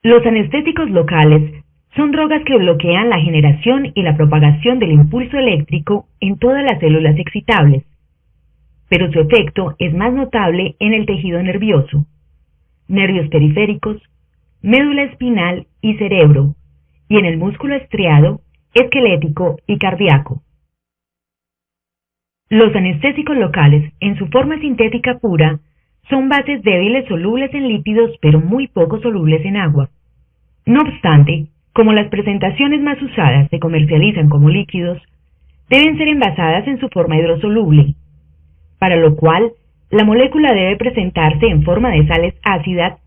Los anestésicos locales son drogas que bloquean la generación y la propagación del impulso eléctrico en todas las células excitables, pero su efecto es más notable en el tejido nervioso, nervios periféricos, médula espinal y cerebro, y en el músculo estriado, esquelético y cardíaco. Los anestésicos locales, en su forma sintética pura, son bases débiles solubles en lípidos pero muy poco solubles en agua. No obstante, como las presentaciones más usadas se comercializan como líquidos, deben ser envasadas en su forma hidrosoluble, para lo cual la molécula debe presentarse en forma de sales ácidas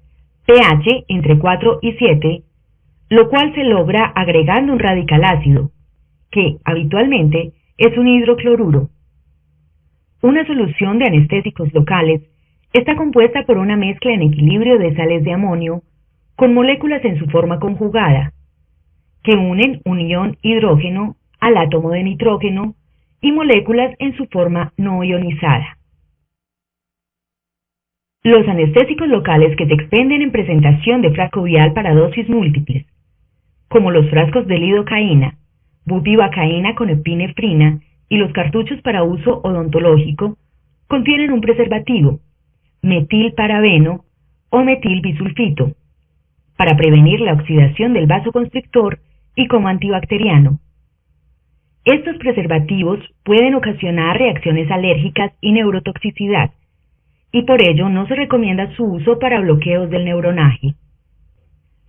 pH entre 4 y 7, lo cual se logra agregando un radical ácido, que habitualmente es un hidrocloruro. Una solución de anestésicos locales está compuesta por una mezcla en equilibrio de sales de amonio con moléculas en su forma conjugada, que unen un ion hidrógeno al átomo de nitrógeno y moléculas en su forma no ionizada. Los anestésicos locales que se expenden en presentación de frasco vial para dosis múltiples, como los frascos de lidocaína, bupivacaína con epinefrina y los cartuchos para uso odontológico, contienen un preservativo, metilparabeno o metilbisulfito, para prevenir la oxidación del vasoconstrictor y como antibacteriano. Estos preservativos pueden ocasionar reacciones alérgicas y neurotoxicidad, y por ello no se recomienda su uso para bloqueos del neuronaje.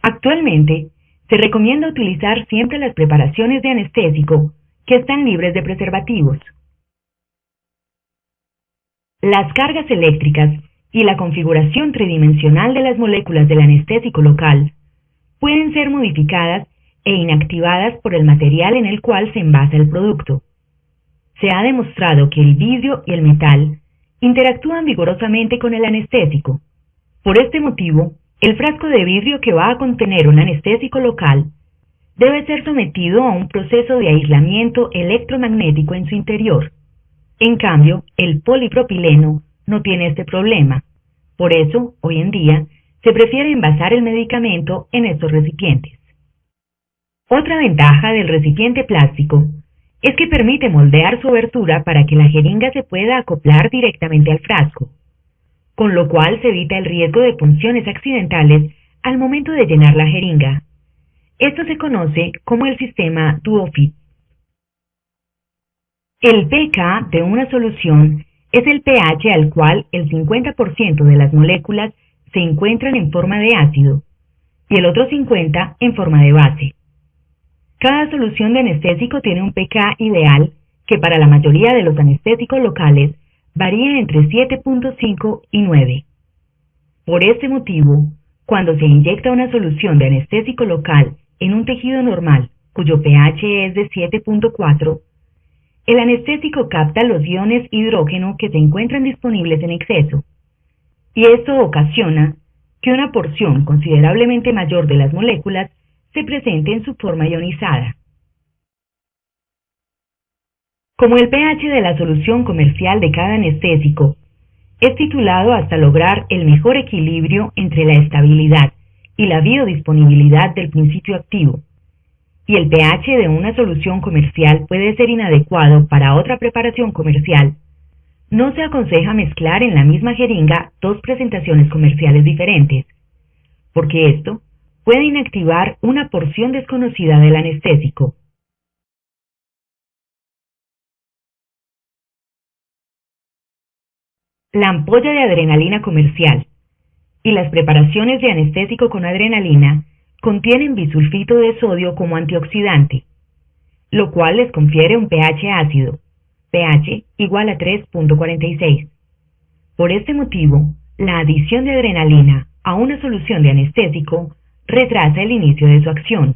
Actualmente, se recomienda utilizar siempre las preparaciones de anestésico que están libres de preservativos. Las cargas eléctricas y la configuración tridimensional de las moléculas del anestésico local pueden ser modificadas e inactivadas por el material en el cual se envasa el producto. Se ha demostrado que el vidrio y el metal interactúan vigorosamente con el anestésico. Por este motivo, el frasco de vidrio que va a contener un anestésico local debe ser sometido a un proceso de aislamiento electromagnético en su interior. En cambio, el polipropileno no tiene este problema. Por eso, hoy en día, se prefiere envasar el medicamento en estos recipientes. Otra ventaja del recipiente plástico es que permite moldear su abertura para que la jeringa se pueda acoplar directamente al frasco, con lo cual se evita el riesgo de punciones accidentales al momento de llenar la jeringa. Esto se conoce como el sistema DuoFit. El pK de una solución es el pH al cual el 50% de las moléculas se encuentran en forma de ácido y el otro 50% en forma de base. Cada solución de anestésico tiene un pK ideal que para la mayoría de los anestésicos locales varía entre 7.5 y 9. Por este motivo, cuando se inyecta una solución de anestésico local en un tejido normal cuyo pH es de 7.4, el anestésico capta los iones hidrógeno que se encuentran disponibles en exceso, y esto ocasiona que una porción considerablemente mayor de las moléculas se presente en su forma ionizada. Como el pH de la solución comercial de cada anestésico es titulado hasta lograr el mejor equilibrio entre la estabilidad y la biodisponibilidad del principio activo, y el pH de una solución comercial puede ser inadecuado para otra preparación comercial, no se aconseja mezclar en la misma jeringa dos presentaciones comerciales diferentes, porque esto puede inactivar una porción desconocida del anestésico. La ampolla de adrenalina comercial y las preparaciones de anestésico con adrenalina contienen bisulfito de sodio como antioxidante, lo cual les confiere un pH ácido, pH igual a 3.46. Por este motivo, la adición de adrenalina a una solución de anestésico retrasa el inicio de su acción.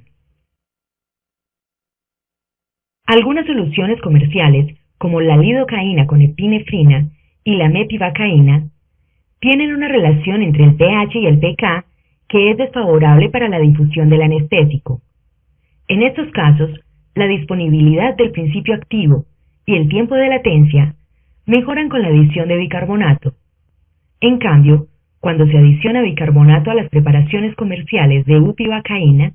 Algunas soluciones comerciales, como la lidocaína con epinefrina y la mepivacaína, tienen una relación entre el pH y el pK que es desfavorable para la difusión del anestésico. En estos casos, la disponibilidad del principio activo y el tiempo de latencia mejoran con la adición de bicarbonato. En cambio, Cuando se adiciona bicarbonato a las preparaciones comerciales de bupivacaína,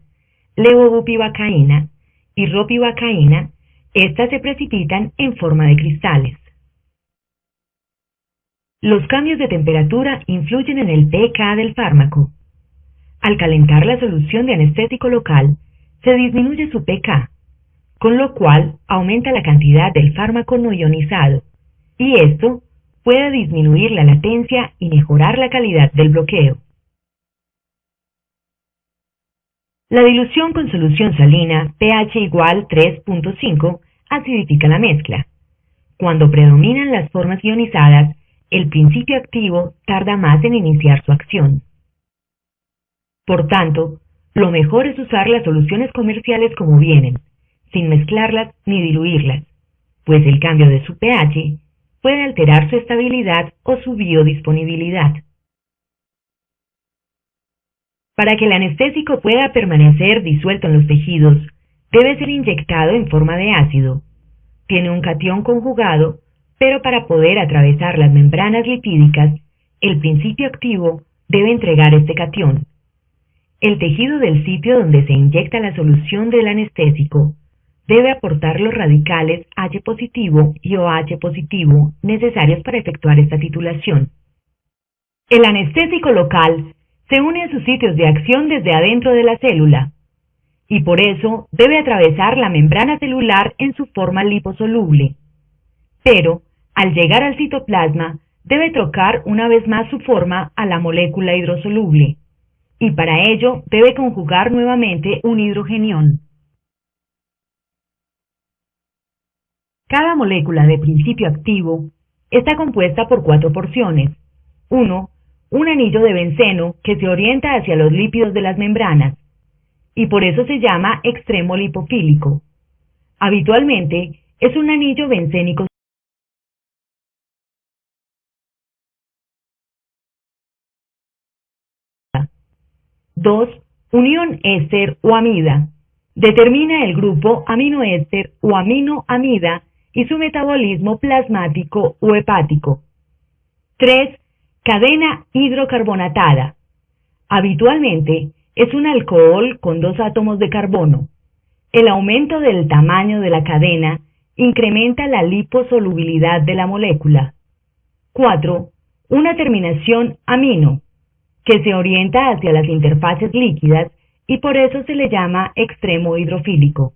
levobupivacaína y ropivacaína, estas se precipitan en forma de cristales. Los cambios de temperatura influyen en el pK del fármaco. Al calentar la solución de anestésico local, se disminuye su pK, con lo cual aumenta la cantidad del fármaco no ionizado, y esto puede disminuir la latencia y mejorar la calidad del bloqueo. La dilución con solución salina pH igual 3.5 acidifica la mezcla. Cuando predominan las formas ionizadas, el principio activo tarda más en iniciar su acción. Por tanto, lo mejor es usar las soluciones comerciales como vienen, sin mezclarlas ni diluirlas, pues el cambio de su pH puede alterar su estabilidad o su biodisponibilidad. Para que el anestésico pueda permanecer disuelto en los tejidos, debe ser inyectado en forma de ácido. Tiene un catión conjugado, pero para poder atravesar las membranas lipídicas, el principio activo debe entregar este catión. El tejido del sitio donde se inyecta la solución del anestésico debe aportar los radicales H positivo y OH positivo necesarios para efectuar esta titulación. El anestésico local se une a sus sitios de acción desde adentro de la célula, y por eso debe atravesar la membrana celular en su forma liposoluble. Pero, al llegar al citoplasma, debe trocar una vez más su forma a la molécula hidrosoluble, y para ello debe conjugar nuevamente un hidrogenión. Cada molécula de principio activo está compuesta por 4 porciones. 1. Un anillo de benceno que se orienta hacia los lípidos de las membranas, y por eso se llama extremo lipofílico. Habitualmente es un anillo bencénico. 2. Unión éster o amida. Determina el grupo aminoéster o aminoamida y su metabolismo plasmático o hepático. 3. Cadena hidrocarbonatada. Habitualmente es un alcohol con 2 átomos de carbono. El aumento del tamaño de la cadena incrementa la liposolubilidad de la molécula. 4. Una terminación amino, que se orienta hacia las interfaces líquidas y por eso se le llama extremo hidrofílico.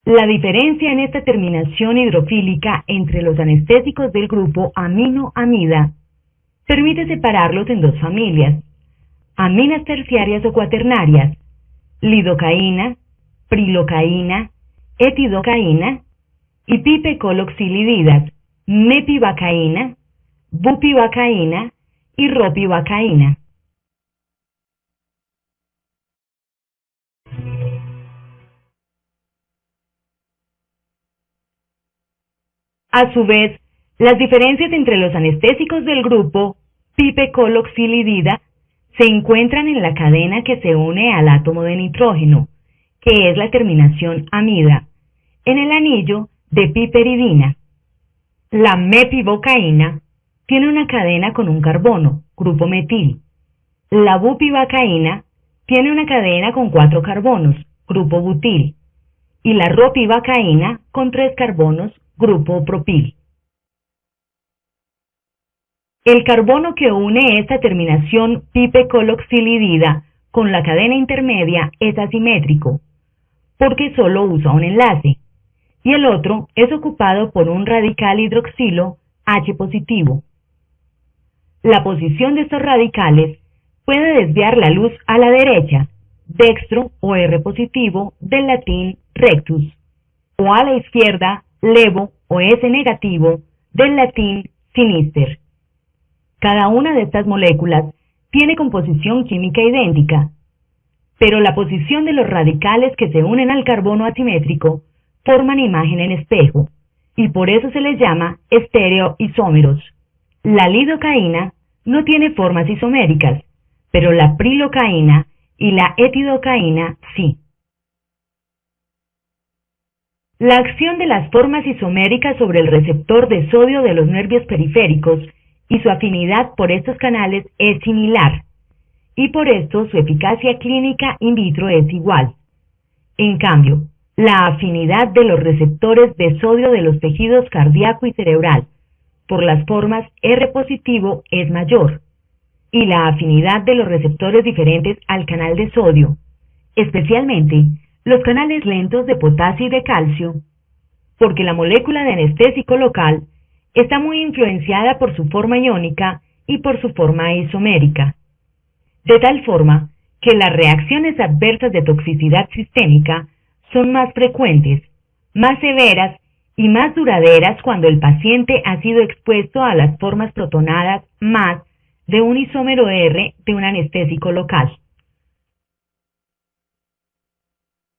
La diferencia en esta terminación hidrofílica entre los anestésicos del grupo aminoamida permite separarlos en 2 familias: aminas terciarias o cuaternarias, lidocaína, prilocaína, etidocaína, y pipecoloxilididas, mepivacaína, bupivacaína y ropivacaína. A su vez, las diferencias entre los anestésicos del grupo pipecoloxilidida se encuentran en la cadena que se une al átomo de nitrógeno, que es la terminación amida, en el anillo de piperidina. La mepivocaína tiene una cadena con un carbono, grupo metil. La bupivacaína tiene una cadena con 4 carbonos, grupo butil. Y la ropivacaína con 3 carbonos, grupo propil. El carbono que une esta terminación pipecoloxilidida con la cadena intermedia es asimétrico, porque solo usa un enlace, y el otro es ocupado por un radical hidroxilo H positivo. La posición de estos radicales puede desviar la luz a la derecha, dextro o R positivo del latín rectus, o a la izquierda, levo o S negativo del latín sinister. Cada una de estas moléculas tiene composición química idéntica, pero la posición de los radicales que se unen al carbono asimétrico forman imagen en espejo, y por eso se les llama estereoisómeros. La lidocaína no tiene formas isoméricas, pero la prilocaína y la etidocaína sí. La acción de las formas isoméricas sobre el receptor de sodio de los nervios periféricos y su afinidad por estos canales es similar, y por esto su eficacia clínica in vitro es igual. En cambio, la afinidad de los receptores de sodio de los tejidos cardíaco y cerebral por las formas R positivo es mayor, y la afinidad de los receptores diferentes al canal de sodio, especialmente los canales lentos de potasio y de calcio, porque la molécula de anestésico local está muy influenciada por su forma iónica y por su forma isomérica, de tal forma que las reacciones adversas de toxicidad sistémica son más frecuentes, más severas y más duraderas cuando el paciente ha sido expuesto a las formas protonadas más de un isómero R de un anestésico local.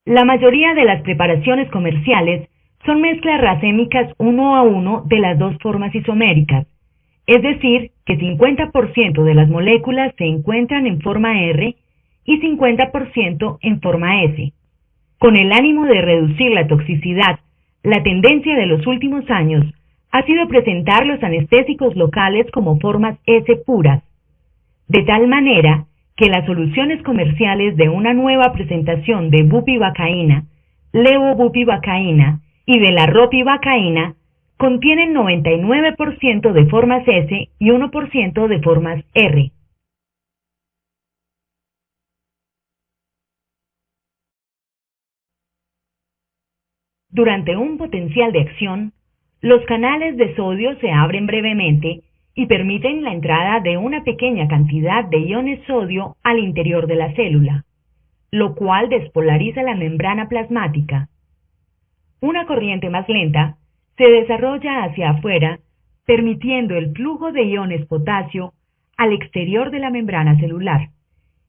La mayoría de las preparaciones comerciales son mezclas racémicas 1 a 1 de las dos formas isoméricas, es decir, que 50% de las moléculas se encuentran en forma R y 50% en forma S. Con el ánimo de reducir la toxicidad, la tendencia de los últimos años ha sido presentar los anestésicos locales como formas S puras, de tal manera que las soluciones comerciales de una nueva presentación de bupivacaína, levobupivacaína y de la ropivacaína contienen 99% de formas S y 1% de formas R. Durante un potencial de acción, los canales de sodio se abren brevemente y permiten la entrada de una pequeña cantidad de iones sodio al interior de la célula, lo cual despolariza la membrana plasmática. Una corriente más lenta se desarrolla hacia afuera, permitiendo el flujo de iones potasio al exterior de la membrana celular,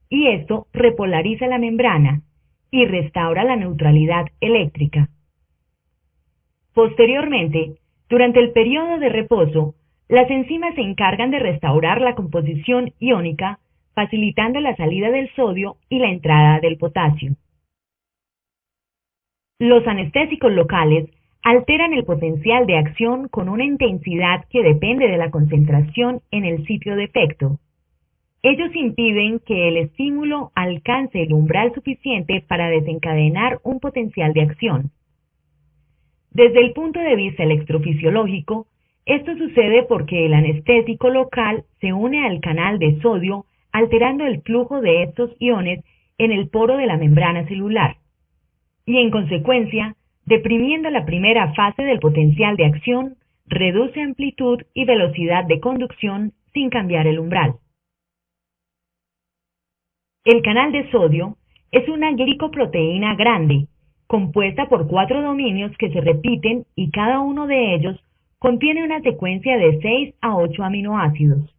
y esto repolariza la membrana y restaura la neutralidad eléctrica. Posteriormente, durante el periodo de reposo, las enzimas se encargan de restaurar la composición iónica, facilitando la salida del sodio y la entrada del potasio. Los anestésicos locales alteran el potencial de acción con una intensidad que depende de la concentración en el sitio de efecto. Ellos impiden que el estímulo alcance el umbral suficiente para desencadenar un potencial de acción. Desde el punto de vista electrofisiológico, esto sucede porque el anestésico local se une al canal de sodio, alterando el flujo de estos iones en el poro de la membrana celular, y en consecuencia, deprimiendo la primera fase del potencial de acción, reduce amplitud y velocidad de conducción sin cambiar el umbral. El canal de sodio es una glicoproteína grande, compuesta por 4 dominios que se repiten y cada uno de ellos contiene una secuencia de 6 a 8 aminoácidos.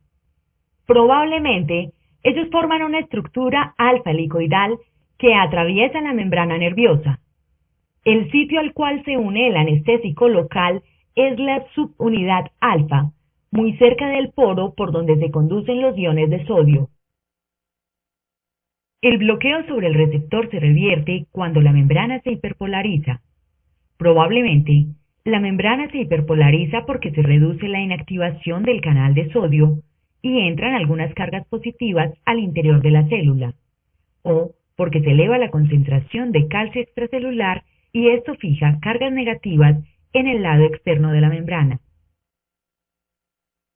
Probablemente, ellos forman una estructura alfa-helicoidal que atraviesa la membrana nerviosa. El sitio al cual se une el anestésico local es la subunidad alfa, muy cerca del poro por donde se conducen los iones de sodio. El bloqueo sobre el receptor se revierte cuando la membrana se hiperpolariza. Probablemente, la membrana se hiperpolariza porque se reduce la inactivación del canal de sodio y entran algunas cargas positivas al interior de la célula, o porque se eleva la concentración de calcio extracelular y esto fija cargas negativas en el lado externo de la membrana.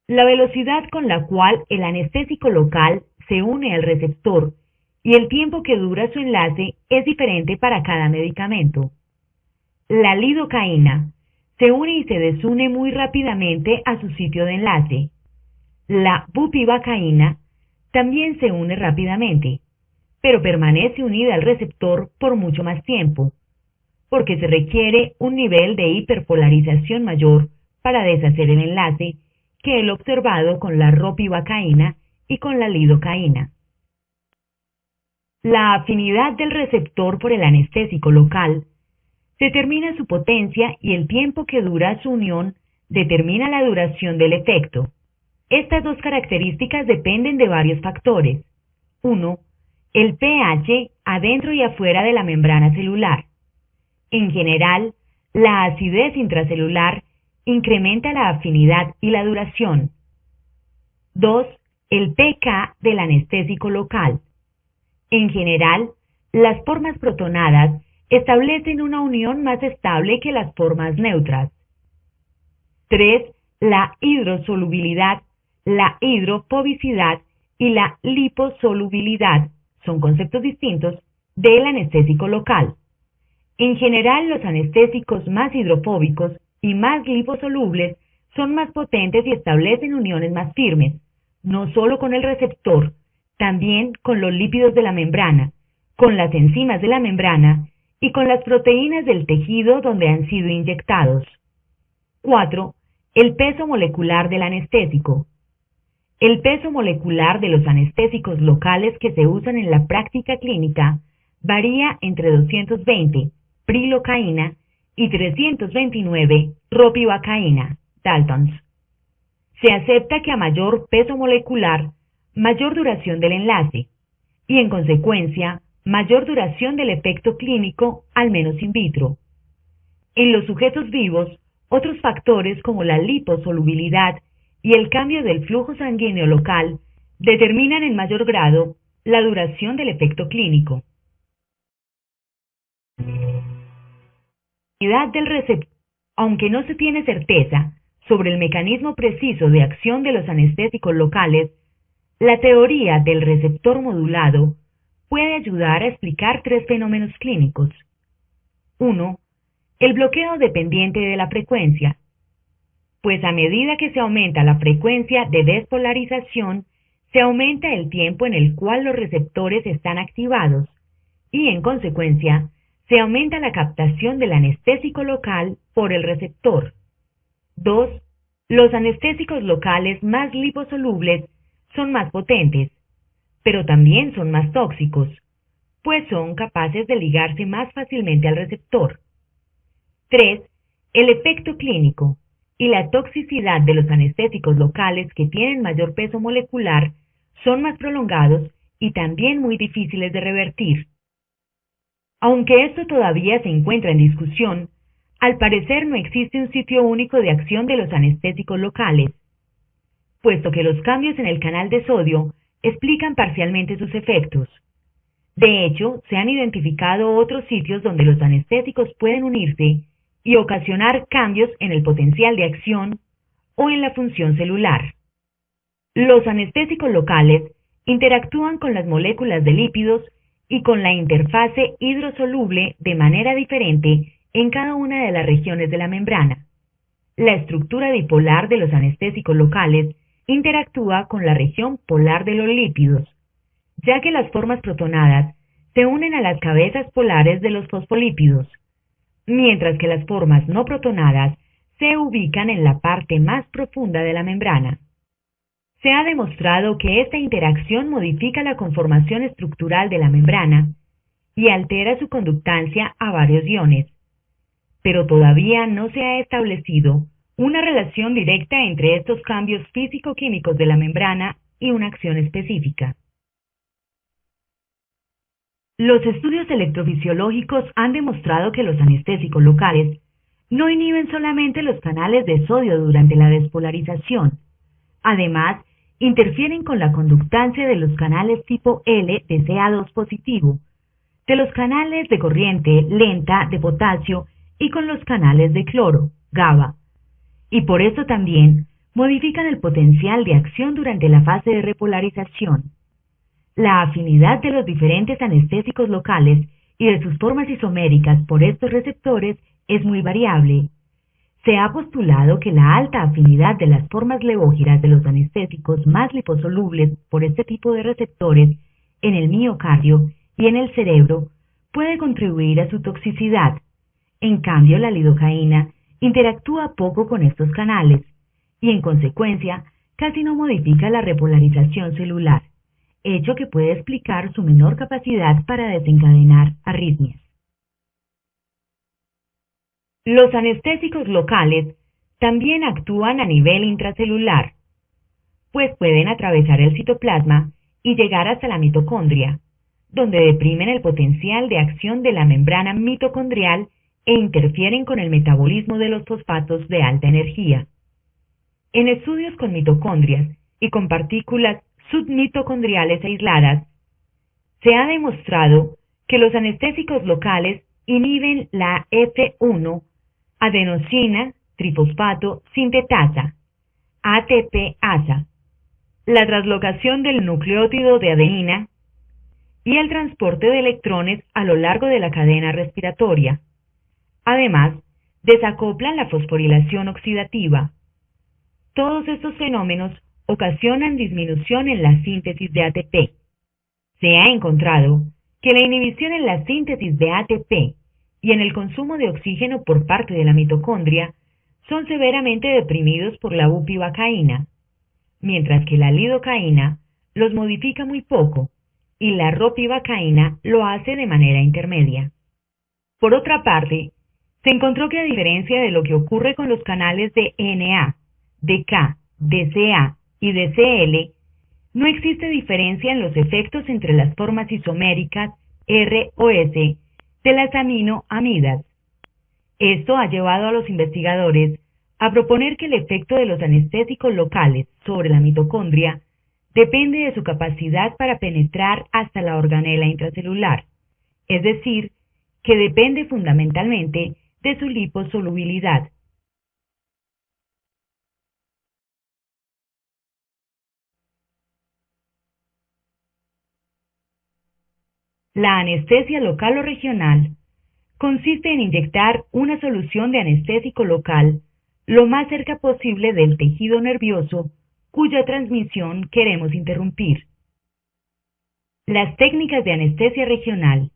La velocidad con la cual el anestésico local se une al receptor y el tiempo que dura su enlace es diferente para cada medicamento. La lidocaína se une y se desune muy rápidamente a su sitio de enlace. La bupivacaína también se une rápidamente, pero permanece unida al receptor por mucho más tiempo, porque se requiere un nivel de hiperpolarización mayor para deshacer el enlace que el observado con la ropivacaína y con la lidocaína. La afinidad del receptor por el anestésico local determina su potencia y el tiempo que dura su unión determina la duración del efecto. Estas dos características dependen de varios factores. 1. El pH adentro y afuera de la membrana celular. En general, la acidez intracelular incrementa la afinidad y la duración. 2. El pK del anestésico local. En general, las formas protonadas establecen una unión más estable que las formas neutras. 3. La hidrosolubilidad, la hidrofobicidad y la liposolubilidad son conceptos distintos del anestésico local. En general, los anestésicos más hidrofóbicos y más liposolubles son más potentes y establecen uniones más firmes, no solo con el receptor, también con los lípidos de la membrana, con las enzimas de la membrana y con las proteínas del tejido donde han sido inyectados. 4. El peso molecular del anestésico. El peso molecular de los anestésicos locales que se usan en la práctica clínica varía entre 220 prilocaína y 329 ropivacaína, Daltons. Se acepta que a mayor peso molecular, mayor duración del enlace, y en consecuencia, mayor duración del efecto clínico, al menos in vitro. En los sujetos vivos, otros factores como la liposolubilidad y el cambio del flujo sanguíneo local determinan en mayor grado la duración del efecto clínico. Del receptor. Aunque no se tiene certeza sobre el mecanismo preciso de acción de los anestésicos locales, la teoría del receptor modulado puede ayudar a explicar tres fenómenos clínicos. 1. El bloqueo dependiente de la frecuencia, pues a medida que se aumenta la frecuencia de despolarización, se aumenta el tiempo en el cual los receptores están activados y, en consecuencia, se aumenta la captación del anestésico local por el receptor. 2. Los anestésicos locales más liposolubles son más potentes, pero también son más tóxicos, pues son capaces de ligarse más fácilmente al receptor. 3. El efecto clínico y la toxicidad de los anestésicos locales que tienen mayor peso molecular son más prolongados y también muy difíciles de revertir. Aunque esto todavía se encuentra en discusión, al parecer no existe un sitio único de acción de los anestésicos locales, puesto que los cambios en el canal de sodio explican parcialmente sus efectos. De hecho, se han identificado otros sitios donde los anestésicos pueden unirse y ocasionar cambios en el potencial de acción o en la función celular. Los anestésicos locales interactúan con las moléculas de lípidos y con la interfase hidrosoluble de manera diferente en cada una de las regiones de la membrana. La estructura dipolar de los anestésicos locales interactúa con la región polar de los lípidos, ya que las formas protonadas se unen a las cabezas polares de los fosfolípidos, mientras que las formas no protonadas se ubican en la parte más profunda de la membrana. Se ha demostrado que esta interacción modifica la conformación estructural de la membrana y altera su conductancia a varios iones, pero todavía no se ha establecido una relación directa entre estos cambios físico-químicos de la membrana y una acción específica. Los estudios electrofisiológicos han demostrado que los anestésicos locales no inhiben solamente los canales de sodio durante la despolarización, además, interfieren con la conductancia de los canales tipo L de Ca2 positivo, de los canales de corriente lenta de potasio y con los canales de cloro, GABA, y por eso también modifican el potencial de acción durante la fase de repolarización. La afinidad de los diferentes anestésicos locales y de sus formas isoméricas por estos receptores es muy variable. Se ha postulado que la alta afinidad de las formas levógiras de los anestésicos más liposolubles por este tipo de receptores en el miocardio y en el cerebro puede contribuir a su toxicidad. En cambio, la lidocaína interactúa poco con estos canales y, en consecuencia, casi no modifica la repolarización celular, hecho que puede explicar su menor capacidad para desencadenar arritmias. Los anestésicos locales también actúan a nivel intracelular, pues pueden atravesar el citoplasma y llegar hasta la mitocondria, donde deprimen el potencial de acción de la membrana mitocondrial e interfieren con el metabolismo de los fosfatos de alta energía. En estudios con mitocondrias y con partículas submitocondriales aisladas, se ha demostrado que los anestésicos locales inhiben la F1 adenosina trifosfato sintetasa, ATP-ASA, la translocación del nucleótido de adenina y el transporte de electrones a lo largo de la cadena respiratoria. Además, desacoplan la fosforilación oxidativa. Todos estos fenómenos ocasionan disminución en la síntesis de ATP. Se ha encontrado que la inhibición en la síntesis de ATP y en el consumo de oxígeno por parte de la mitocondria son severamente deprimidos por la bupivacaína, mientras que la lidocaína los modifica muy poco y la ropivacaína lo hace de manera intermedia. Por otra parte, se encontró que a diferencia de lo que ocurre con los canales de NA, DK, DCA y DCL, no existe diferencia en los efectos entre las formas isoméricas R o S de las aminoamidas. Esto ha llevado a los investigadores a proponer que el efecto de los anestésicos locales sobre la mitocondria depende de su capacidad para penetrar hasta la organela intracelular, es decir, que depende fundamentalmente de su liposolubilidad. La anestesia local o regional consiste en inyectar una solución de anestésico local lo más cerca posible del tejido nervioso cuya transmisión queremos interrumpir. Las técnicas de anestesia regional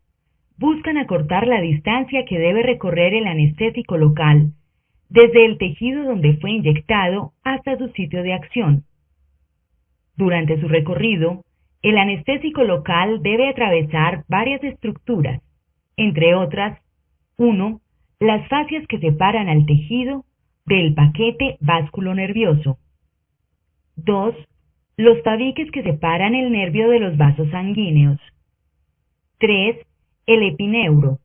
buscan acortar la distancia que debe recorrer el anestésico local desde el tejido donde fue inyectado hasta su sitio de acción. Durante su recorrido, el anestésico local debe atravesar varias estructuras, entre otras, 1. Las fascias que separan al tejido del paquete vasculonervioso. 2. Los tabiques que separan el nervio de los vasos sanguíneos. 3. El epineuro.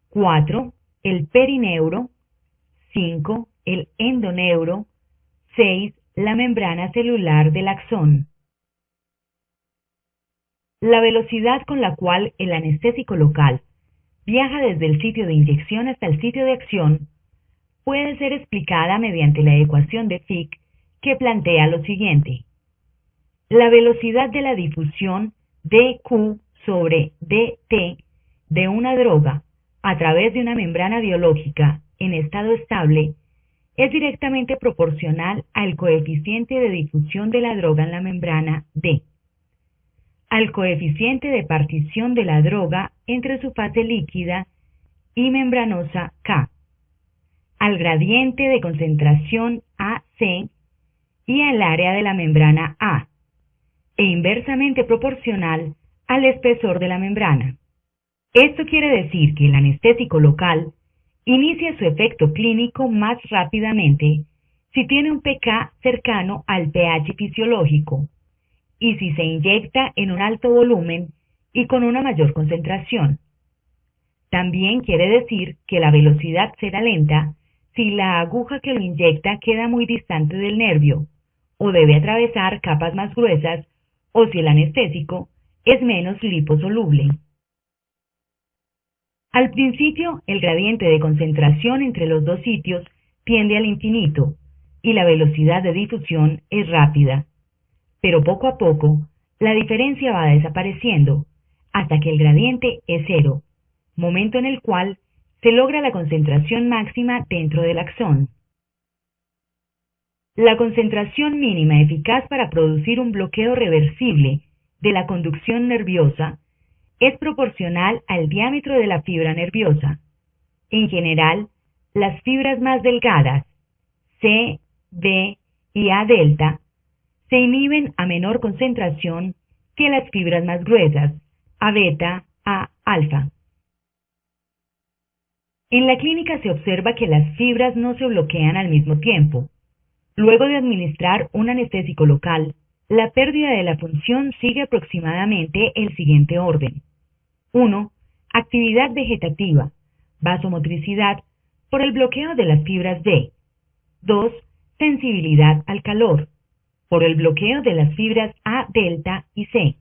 4. El perineuro. 5. El endoneuro. 6. La membrana celular del axón. La velocidad con la cual el anestésico local viaja desde el sitio de inyección hasta el sitio de acción puede ser explicada mediante la ecuación de Fick que plantea lo siguiente. La velocidad de la difusión dQ sobre dt de una droga a través de una membrana biológica en estado estable es directamente proporcional al coeficiente de difusión de la droga en la membrana D, al coeficiente de partición de la droga entre su fase líquida y membranosa K, al gradiente de concentración AC y al área de la membrana A, e inversamente proporcional al espesor de la membrana. Esto quiere decir que el anestésico local inicia su efecto clínico más rápidamente si tiene un pK cercano al pH fisiológico y si se inyecta en un alto volumen y con una mayor concentración. También quiere decir que la velocidad será lenta si la aguja que lo inyecta queda muy distante del nervio o debe atravesar capas más gruesas o si el anestésico es menos liposoluble. Al principio, el gradiente de concentración entre los dos sitios tiende al infinito y la velocidad de difusión es rápida, pero poco a poco la diferencia va desapareciendo hasta que el gradiente es cero, momento en el cual se logra la concentración máxima dentro del axón. La concentración mínima eficaz para producir un bloqueo reversible de la conducción nerviosa es proporcional al diámetro de la fibra nerviosa. En general, las fibras más delgadas, C, B y A delta, se inhiben a menor concentración que las fibras más gruesas, A beta, A alfa. En la clínica se observa que las fibras no se bloquean al mismo tiempo. Luego de administrar un anestésico local, la pérdida de la función sigue aproximadamente el siguiente orden. 1. Actividad vegetativa, vasomotricidad, por el bloqueo de las fibras B. 2. Sensibilidad al calor, por el bloqueo de las fibras A, delta y C.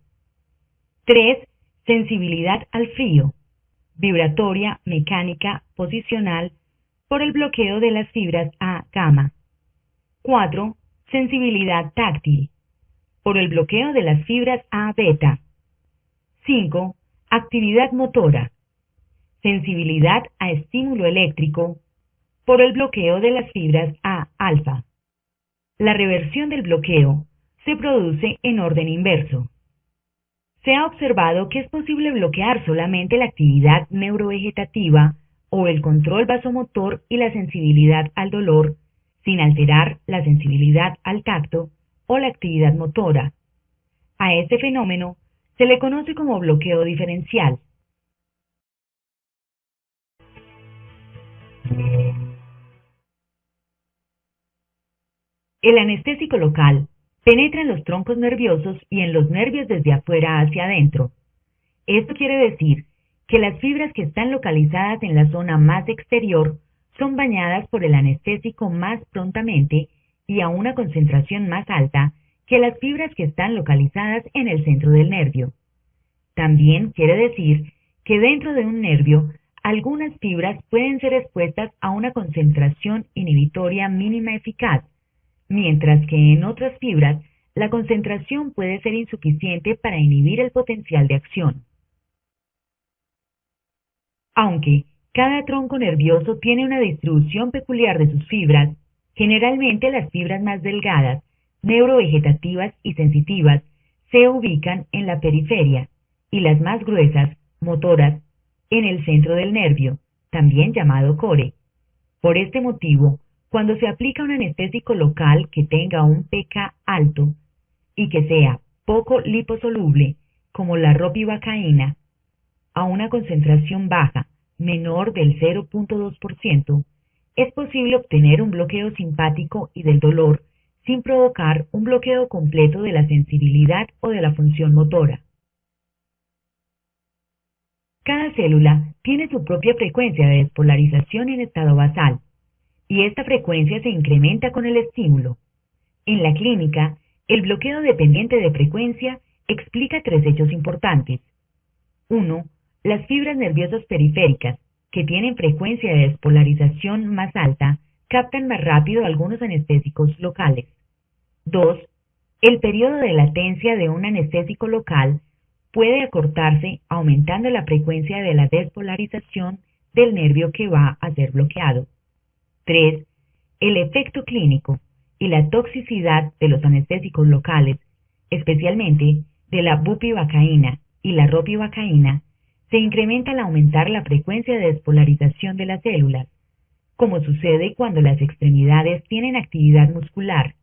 3. Sensibilidad al frío, vibratoria, mecánica, posicional, por el bloqueo de las fibras A, gamma. 4. Sensibilidad táctil, por el bloqueo de las fibras A, beta. 5. Actividad motora, sensibilidad a estímulo eléctrico, por el bloqueo de las fibras A, alfa. La reversión del bloqueo se produce en orden inverso. Se ha observado que es posible bloquear solamente la actividad neurovegetativa o el control vasomotor y la sensibilidad al dolor, sin alterar la sensibilidad al tacto o la actividad motora. A este fenómeno se le conoce como bloqueo diferencial. El anestésico local penetra en los troncos nerviosos y en los nervios desde afuera hacia adentro. Esto quiere decir que las fibras que están localizadas en la zona más exterior son bañadas por el anestésico más prontamente y a una concentración más alta que las fibras que están localizadas en el centro del nervio. También quiere decir que dentro de un nervio, algunas fibras pueden ser expuestas a una concentración inhibitoria mínima eficaz, mientras que en otras fibras la concentración puede ser insuficiente para inhibir el potencial de acción. Aunque cada tronco nervioso tiene una distribución peculiar de sus fibras, generalmente las fibras más delgadas, neurovegetativas y sensitivas, se ubican en la periferia y las más gruesas, motoras, en el centro del nervio, también llamado core. Por este motivo, cuando se aplica un anestésico local que tenga un pK alto y que sea poco liposoluble, como la ropivacaína, a una concentración baja, menor del 0.2%, es posible obtener un bloqueo simpático y del dolor sin provocar un bloqueo completo de la sensibilidad o de la función motora. Cada célula tiene su propia frecuencia de despolarización en estado basal, y esta frecuencia se incrementa con el estímulo. En la clínica, el bloqueo dependiente de frecuencia explica tres hechos importantes. 1. Las fibras nerviosas periféricas, que tienen frecuencia de despolarización más alta, captan más rápido algunos anestésicos locales. 2. El periodo de latencia de un anestésico local puede acortarse aumentando la frecuencia de la despolarización del nervio que va a ser bloqueado. 3. El efecto clínico y la toxicidad de los anestésicos locales, especialmente de la bupivacaína y la ropivacaína, se incrementa al aumentar la frecuencia de despolarización de las células, como sucede cuando las extremidades tienen actividad muscular,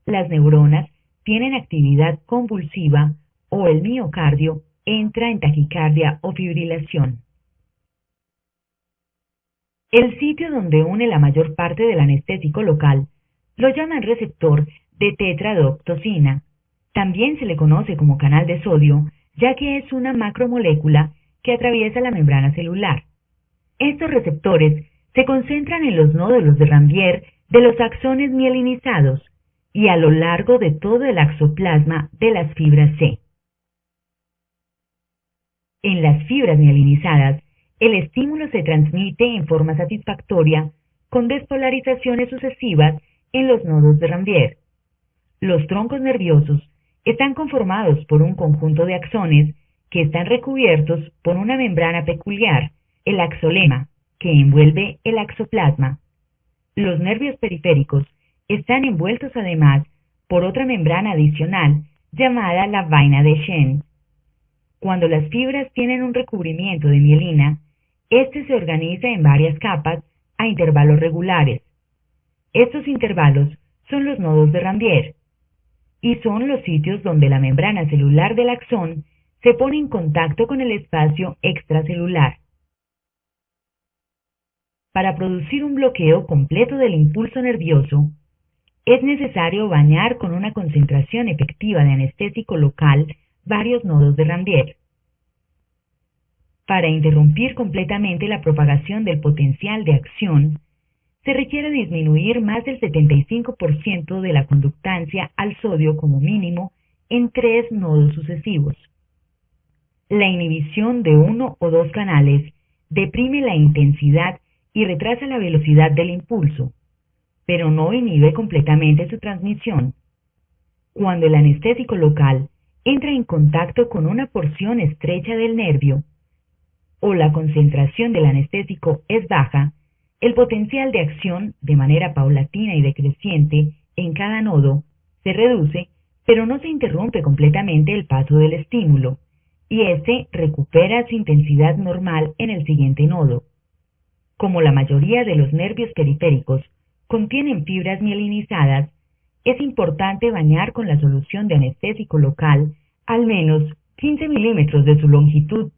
las neuronas tienen actividad convulsiva o el miocardio entra en taquicardia o fibrilación. El sitio donde une la mayor parte del anestésico local lo llaman receptor de tetradotoxina. También se le conoce como canal de sodio, ya que es una macromolécula que atraviesa la membrana celular. Estos receptores se concentran en los nódulos de Ranvier de los axones mielinizados y a lo largo de todo el axoplasma de las fibras C. En las fibras mielinizadas, el estímulo se transmite en forma satisfactoria con despolarizaciones sucesivas en los nodos de Ranvier. Los troncos nerviosos están conformados por un conjunto de axones que están recubiertos por una membrana peculiar, el axolema, que envuelve el axoplasma. Los nervios periféricos están envueltos además por otra membrana adicional llamada la vaina de Shen. Cuando las fibras tienen un recubrimiento de mielina, este se organiza en varias capas a intervalos regulares. Estos intervalos son los nodos de Ranvier y son los sitios donde la membrana celular del axón se pone en contacto con el espacio extracelular. Para producir un bloqueo completo del impulso nervioso, es necesario bañar con una concentración efectiva de anestésico local varios nodos de Ranvier. Para interrumpir completamente la propagación del potencial de acción, se requiere disminuir más del 75% de la conductancia al sodio como mínimo en 3 nodos sucesivos. La inhibición de uno o dos canales deprime la intensidad y retrasa la velocidad del impulso, pero no inhibe completamente su transmisión. Cuando el anestésico local entra en contacto con una porción estrecha del nervio, o la concentración del anestésico es baja, el potencial de acción, de manera paulatina y decreciente, en cada nodo, se reduce, pero no se interrumpe completamente el paso del estímulo, y éste recupera su intensidad normal en el siguiente nodo. Como la mayoría de los nervios periféricos contienen fibras mielinizadas, es importante bañar con la solución de anestésico local al menos 15 milímetros de su longitud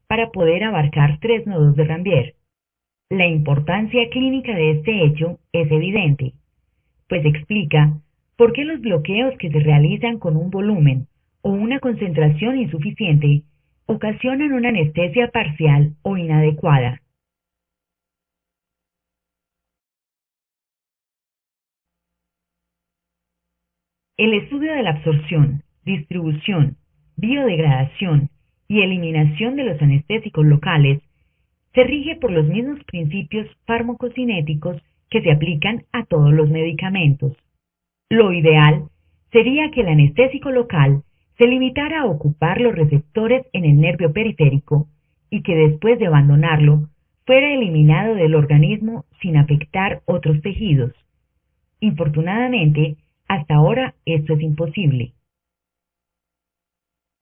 para poder abarcar 3 nodos de Ranvier. La importancia clínica de este hecho es evidente, pues explica por qué los bloqueos que se realizan con un volumen o una concentración insuficiente ocasionan una anestesia parcial o inadecuada. El estudio de la absorción, distribución, biodegradación y eliminación de los anestésicos locales se rige por los mismos principios farmacocinéticos que se aplican a todos los medicamentos. Lo ideal sería que el anestésico local se limitara a ocupar los receptores en el nervio periférico y que después de abandonarlo fuera eliminado del organismo sin afectar otros tejidos. Infortunadamente, hasta ahora esto es imposible.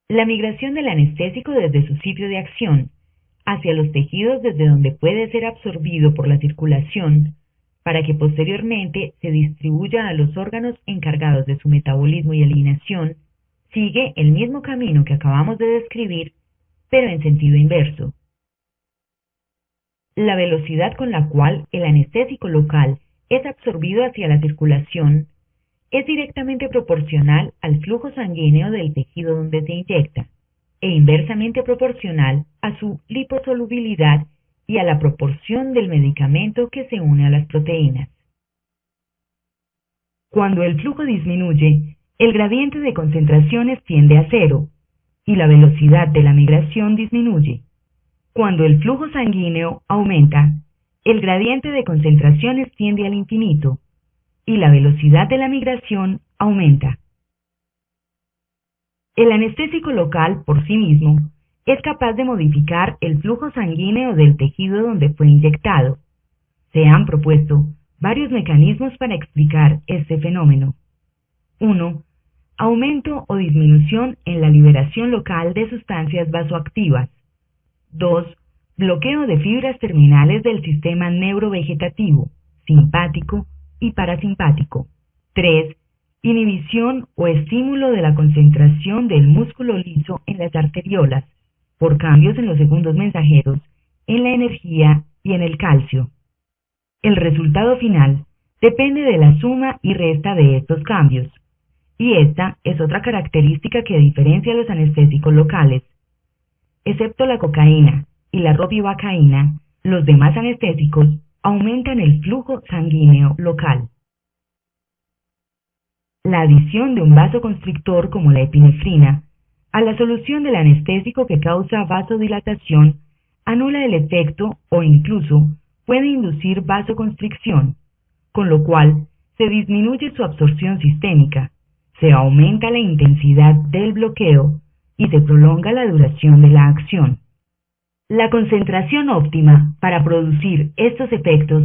La migración del anestésico desde su sitio de acción hacia los tejidos desde donde puede ser absorbido por la circulación para que posteriormente se distribuya a los órganos encargados de su metabolismo y eliminación, sigue el mismo camino que acabamos de describir, pero en sentido inverso. La velocidad con la cual el anestésico local es absorbido hacia la circulación es directamente proporcional al flujo sanguíneo del tejido donde se inyecta, e inversamente proporcional a su liposolubilidad y a la proporción del medicamento que se une a las proteínas. Cuando el flujo disminuye, el gradiente de concentraciones tiende a cero, y la velocidad de la migración disminuye. Cuando el flujo sanguíneo aumenta, el gradiente de concentraciones tiende al infinito, y la velocidad de la migración aumenta. El anestésico local, por sí mismo, es capaz de modificar el flujo sanguíneo del tejido donde fue inyectado. Se han propuesto varios mecanismos para explicar este fenómeno. 1. Aumento o disminución en la liberación local de sustancias vasoactivas. 2. Bloqueo de fibras terminales del sistema neurovegetativo, simpático y parasimpático. 3. Inhibición o estímulo de la concentración del músculo liso en las arteriolas, por cambios en los segundos mensajeros, en la energía y en el calcio. El resultado final depende de la suma y resta de estos cambios, y esta es otra característica que diferencia a los anestésicos locales. Excepto la cocaína y la ropivacaína, los demás anestésicos aumentan el flujo sanguíneo local. La adición de un vasoconstrictor como la epinefrina a la solución del anestésico que causa vasodilatación anula el efecto o incluso puede inducir vasoconstricción, con lo cual se disminuye su absorción sistémica, se aumenta la intensidad del bloqueo y se prolonga la duración de la acción. La concentración óptima para producir estos efectos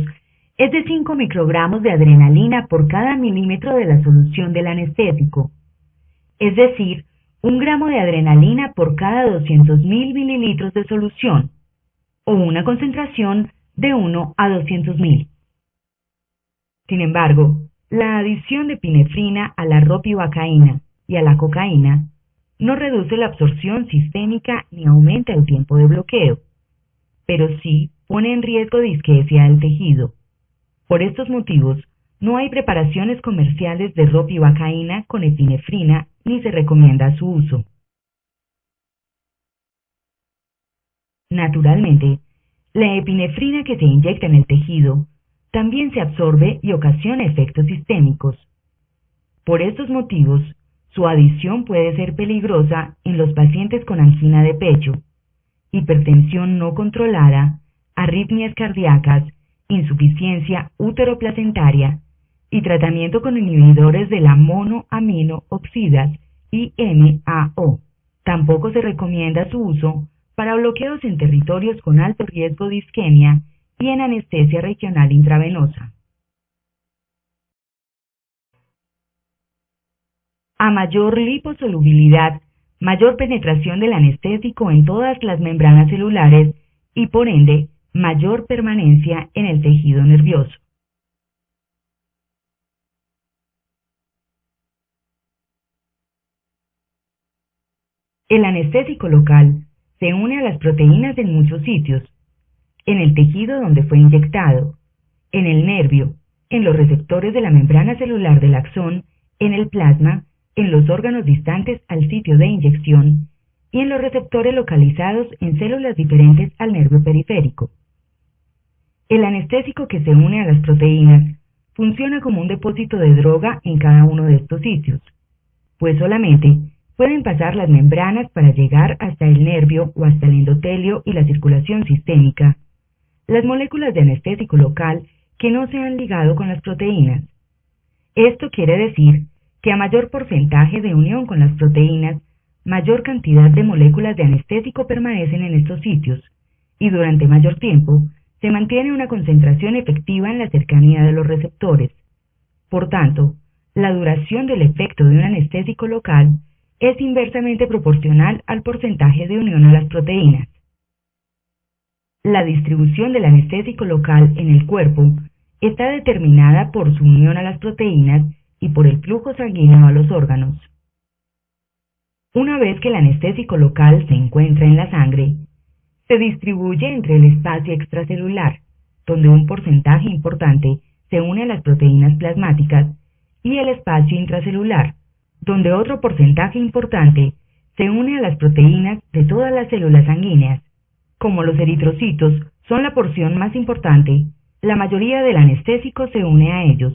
es de 5 microgramos de adrenalina por cada milímetro de la solución del anestésico, es decir, 1 gramo de adrenalina por cada 200.000 mililitros de solución, o una concentración de 1 a 200.000. Sin embargo, la adición de epinefrina a la ropivacaína y a la cocaína no reduce la absorción sistémica ni aumenta el tiempo de bloqueo, pero sí pone en riesgo disquesia del tejido. Por estos motivos, no hay preparaciones comerciales de ropivacaína con epinefrina ni se recomienda su uso. Naturalmente, la epinefrina que se inyecta en el tejido también se absorbe y ocasiona efectos sistémicos. Por estos motivos, su adición puede ser peligrosa en los pacientes con angina de pecho, hipertensión no controlada, arritmias cardíacas, insuficiencia úteroplacentaria y tratamiento con inhibidores de la monoamino oxidasa IMAO. Tampoco se recomienda su uso para bloqueos en territorios con alto riesgo de isquemia y en anestesia regional intravenosa. A mayor liposolubilidad, mayor penetración del anestésico en todas las membranas celulares y por ende, mayor permanencia en el tejido nervioso. El anestésico local se une a las proteínas en muchos sitios: en el tejido donde fue inyectado, en el nervio, en los receptores de la membrana celular del axón, en el plasma, en los órganos distantes al sitio de inyección y en los receptores localizados en células diferentes al nervio periférico. El anestésico que se une a las proteínas funciona como un depósito de droga en cada uno de estos sitios, pues solamente pueden pasar las membranas para llegar hasta el nervio o hasta el endotelio y la circulación sistémica las moléculas de anestésico local que no se han ligado con las proteínas. Esto quiere decir que a mayor porcentaje de unión con las proteínas, mayor cantidad de moléculas de anestésico permanecen en estos sitios, y durante mayor tiempo se mantiene una concentración efectiva en la cercanía de los receptores. Por tanto, la duración del efecto de un anestésico local es inversamente proporcional al porcentaje de unión a las proteínas. La distribución del anestésico local en el cuerpo está determinada por su unión a las proteínas y por el flujo sanguíneo a los órganos. Una vez que el anestésico local se encuentra en la sangre, se distribuye entre el espacio extracelular, donde un porcentaje importante se une a las proteínas plasmáticas, y el espacio intracelular, donde otro porcentaje importante se une a las proteínas de todas las células sanguíneas. Como los eritrocitos son la porción más importante, la mayoría del anestésico se une a ellos.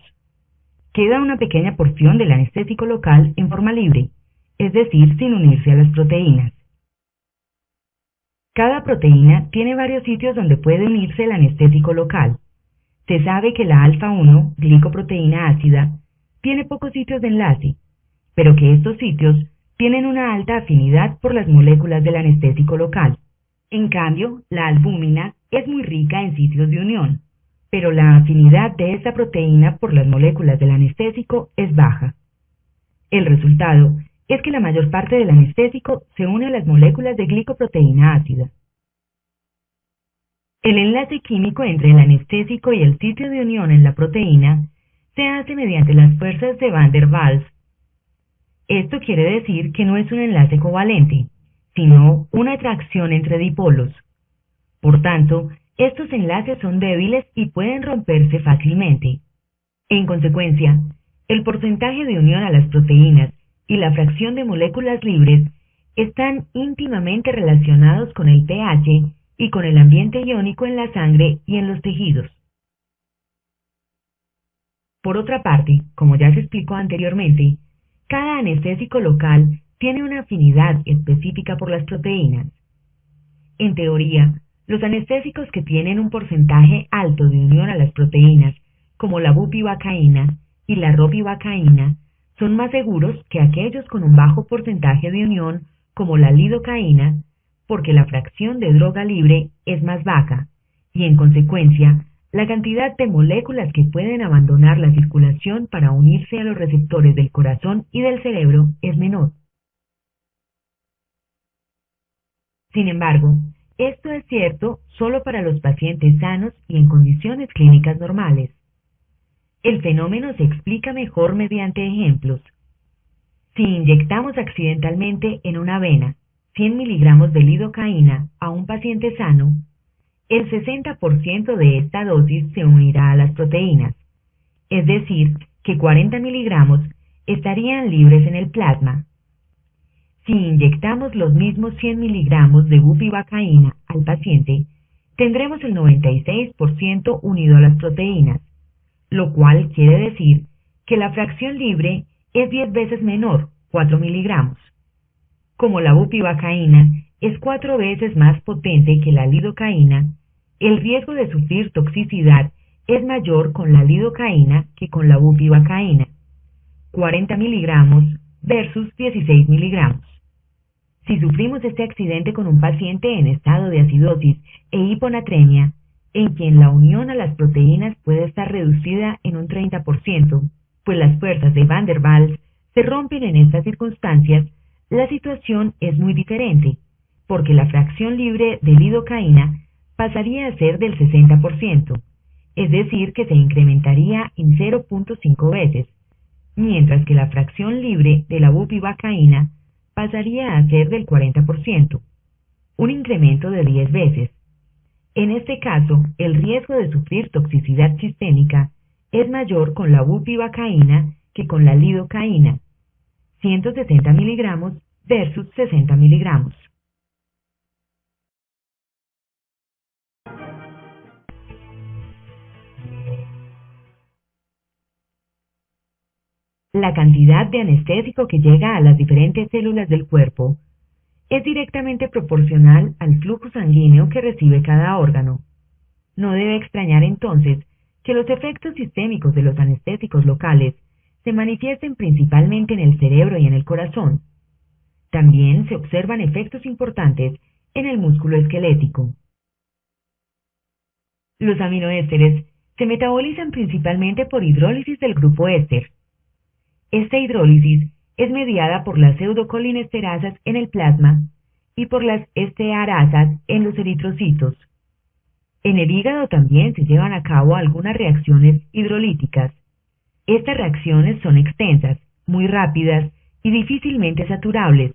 Queda una pequeña porción del anestésico local en forma libre, es decir, sin unirse a las proteínas. Cada proteína tiene varios sitios donde puede unirse el anestésico local. Se sabe que la alfa-1, glicoproteína ácida, tiene pocos sitios de enlace, pero que estos sitios tienen una alta afinidad por las moléculas del anestésico local. En cambio, la albúmina es muy rica en sitios de unión, pero la afinidad de esta proteína por las moléculas del anestésico es baja. El resultado es que la mayor parte del anestésico se une a las moléculas de glicoproteína ácida. El enlace químico entre el anestésico y el sitio de unión en la proteína se hace mediante las fuerzas de Van der Waals. Esto quiere decir que no es un enlace covalente, sino una atracción entre dipolos. Por tanto, estos enlaces son débiles y pueden romperse fácilmente. En consecuencia, el porcentaje de unión a las proteínas y la fracción de moléculas libres están íntimamente relacionados con el pH y con el ambiente iónico en la sangre y en los tejidos. Por otra parte, como ya se explicó anteriormente, cada anestésico local tiene una afinidad específica por las proteínas. En teoría, los anestésicos que tienen un porcentaje alto de unión a las proteínas, como la bupivacaína y la ropivacaína, son más seguros que aquellos con un bajo porcentaje de unión, como la lidocaína, porque la fracción de droga libre es más baja, y en consecuencia, la cantidad de moléculas que pueden abandonar la circulación para unirse a los receptores del corazón y del cerebro es menor. Sin embargo, esto es cierto solo para los pacientes sanos y en condiciones clínicas normales. El fenómeno se explica mejor mediante ejemplos. Si inyectamos accidentalmente en una vena 100 miligramos de lidocaína a un paciente sano, el 60% de esta dosis se unirá a las proteínas, es decir, que 40 miligramos estarían libres en el plasma. Si inyectamos los mismos 100 miligramos de bupivacaína al paciente, tendremos el 96% unido a las proteínas, lo cual quiere decir que la fracción libre es 10 veces menor, 4 miligramos. Como la bupivacaína es 4 veces más potente que la lidocaína, el riesgo de sufrir toxicidad es mayor con la lidocaína que con la bupivacaína, 40 miligramos versus 16 miligramos. Si sufrimos este accidente con un paciente en estado de acidosis e hiponatremia, en quien la unión a las proteínas puede estar reducida en un 30%, pues las fuerzas de Van der Waals se rompen en estas circunstancias, la situación es muy diferente, porque la fracción libre de lidocaína pasaría a ser del 60%, es decir, que se incrementaría en 0.5 veces, mientras que la fracción libre de la bupivacaína pasaría a ser del 40%, un incremento de 10 veces. En este caso, el riesgo de sufrir toxicidad sistémica es mayor con la bupivacaína que con la lidocaína, 160 miligramos versus 60 miligramos. La cantidad de anestésico que llega a las diferentes células del cuerpo es directamente proporcional al flujo sanguíneo que recibe cada órgano. No debe extrañar entonces que los efectos sistémicos de los anestésicos locales se manifiesten principalmente en el cerebro y en el corazón. También se observan efectos importantes en el músculo esquelético. Los aminoésteres se metabolizan principalmente por hidrólisis del grupo éster. Esta hidrólisis es mediada por las pseudocolinesterasas en el plasma y por las estearasas en los eritrocitos. En el hígado también se llevan a cabo algunas reacciones hidrolíticas. Estas reacciones son extensas, muy rápidas y difícilmente saturables,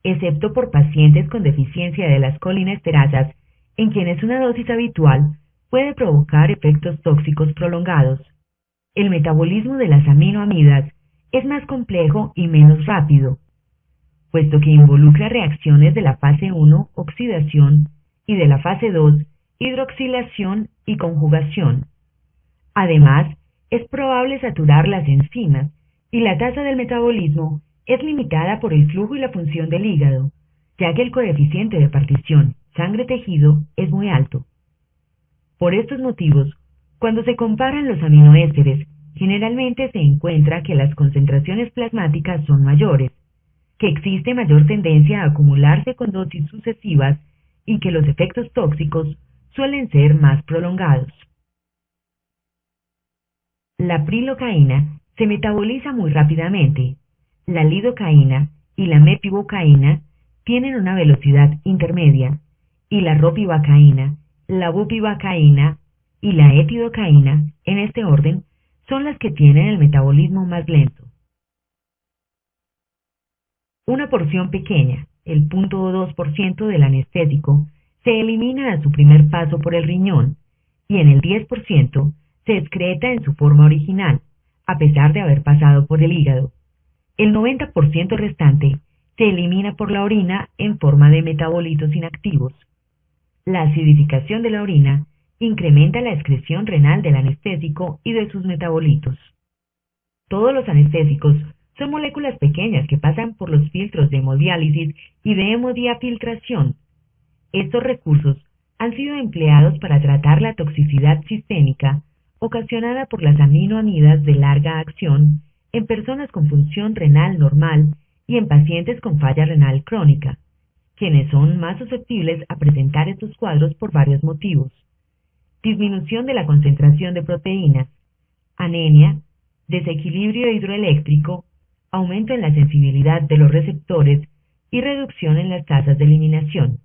excepto por pacientes con deficiencia de las colinesterasas, en quienes una dosis habitual puede provocar efectos tóxicos prolongados. El metabolismo de las aminoamidas es más complejo y menos rápido, puesto que involucra reacciones de la fase 1, oxidación, y de la fase 2, hidroxilación y conjugación. Además, es probable saturar las enzimas, y la tasa del metabolismo es limitada por el flujo y la función del hígado, ya que el coeficiente de partición sangre-tejido es muy alto. Por estos motivos, cuando se comparan los aminoésteres, generalmente se encuentra que las concentraciones plasmáticas son mayores, que existe mayor tendencia a acumularse con dosis sucesivas y que los efectos tóxicos suelen ser más prolongados. La prilocaína se metaboliza muy rápidamente. La lidocaína y la mepibocaína tienen una velocidad intermedia, y la ropivacaína, la bupivacaína y la etidocaína, en este orden, son las que tienen el metabolismo más lento. Una porción pequeña, el 0.2% del anestésico, se elimina a su primer paso por el riñón, y en el 10% se excreta en su forma original, a pesar de haber pasado por el hígado. El 90% restante se elimina por la orina en forma de metabolitos inactivos. La acidificación de la orina incrementa la excreción renal del anestésico y de sus metabolitos. Todos los anestésicos son moléculas pequeñas que pasan por los filtros de hemodiálisis y de hemodiafiltración. Estos recursos han sido empleados para tratar la toxicidad sistémica ocasionada por las aminoamidas de larga acción en personas con función renal normal y en pacientes con falla renal crónica, quienes son más susceptibles a presentar estos cuadros por varios motivos: disminución de la concentración de proteínas, anemia, desequilibrio hidroeléctrico, aumento en la sensibilidad de los receptores y reducción en las tasas de eliminación.